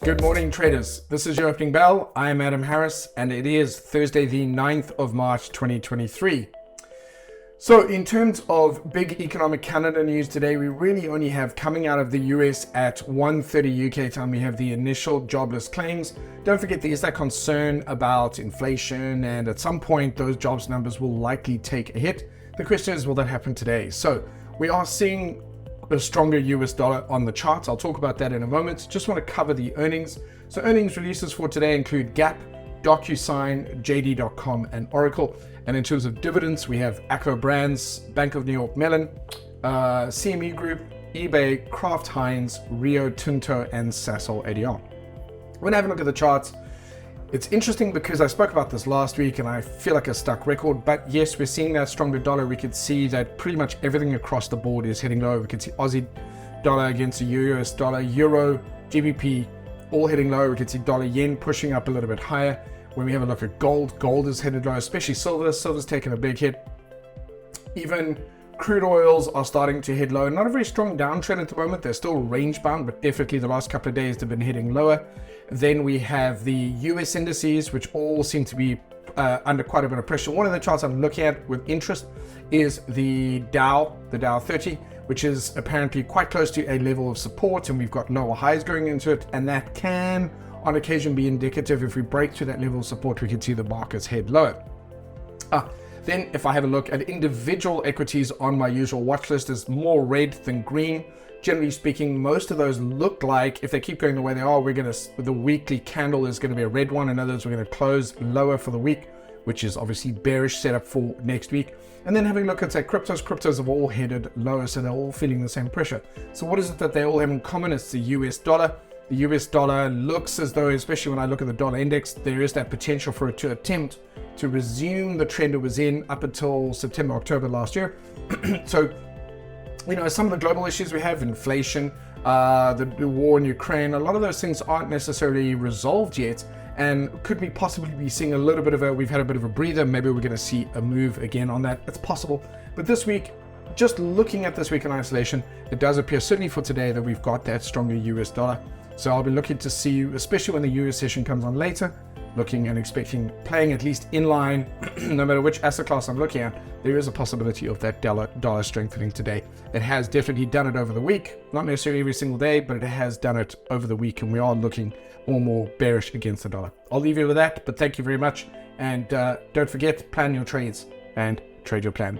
Good morning, traders. This is your opening bell. I am Adam Harris, and it is Thursday, the 9th of March, 2023. So in terms of big economic calendar news today, we really only have coming out of the US at 1:30 UK time, we have the initial jobless claims. Don't forget, there's that concern about inflation, and at some point those jobs numbers will likely take a hit. The question is, will that happen today? So we are seeing a stronger US dollar on the charts. I'll talk about that in a moment. Just want to cover the earnings. So earnings releases for today include Gap, DocuSign, JD.com, and Oracle. And in terms of dividends, we have Aqua Brands, Bank of New York Mellon, CME Group, eBay, Kraft Heinz, Rio Tinto, and Sasol Edion. When I have a look at the charts, it's interesting because I spoke about this last week and I feel like a stuck record, but yes, we're seeing that stronger dollar. We could see that pretty much everything across the board is heading lower. We can see Aussie dollar against the US dollar, Euro, GBP, all heading lower. We can see dollar yen pushing up a little bit higher. When we have a look at gold is headed lower, especially silver. Silver's taken a big hit. Even crude oils are starting to head lower. Not a very strong downtrend at the moment. They're still range bound, but definitely the last couple of days they've been heading lower. Then we have the US indices, which all seem to be under quite a bit of pressure. One of the charts I'm looking at with interest is the Dow 30, which is apparently quite close to a level of support, and we've got lower highs going into it, and that can on occasion be indicative. If we break through that level of support, we can see the markets head lower. Then if I have a look at individual equities on my usual watch list, there's more red than green. Generally speaking, most of those look like, if they keep going the way they are, the weekly candle is going to be a red one. In other words, we're going to close lower for the week, which is obviously bearish setup for next week. And then having a look at, say, cryptos have all headed lower, so they're all feeling the same pressure. So what is it that they all have in common? It's the US dollar. The US dollar looks as though, especially when I look at the dollar index, there is that potential for it to attempt to resume the trend it was in up until September, October last year. So, some of the global issues we have, inflation, the war in Ukraine, a lot of those things aren't necessarily resolved yet, and could we possibly be seeing we've had a bit of a breather. Maybe we're going to see a move again on that. It's possible. But this week, just looking at this week in isolation, it does appear, certainly for today, that we've got that stronger US dollar. So I'll be looking to see, especially when the US session comes on later, looking and expecting playing at least in line, no matter which asset class I'm looking at, there is a possibility of that dollar strengthening today. It has definitely done it over the week, not necessarily every single day, but it has done it over the week, and we are looking more and more bearish against the dollar. I'll leave you with that, but thank you very much. And don't forget, plan your trades and trade your plan.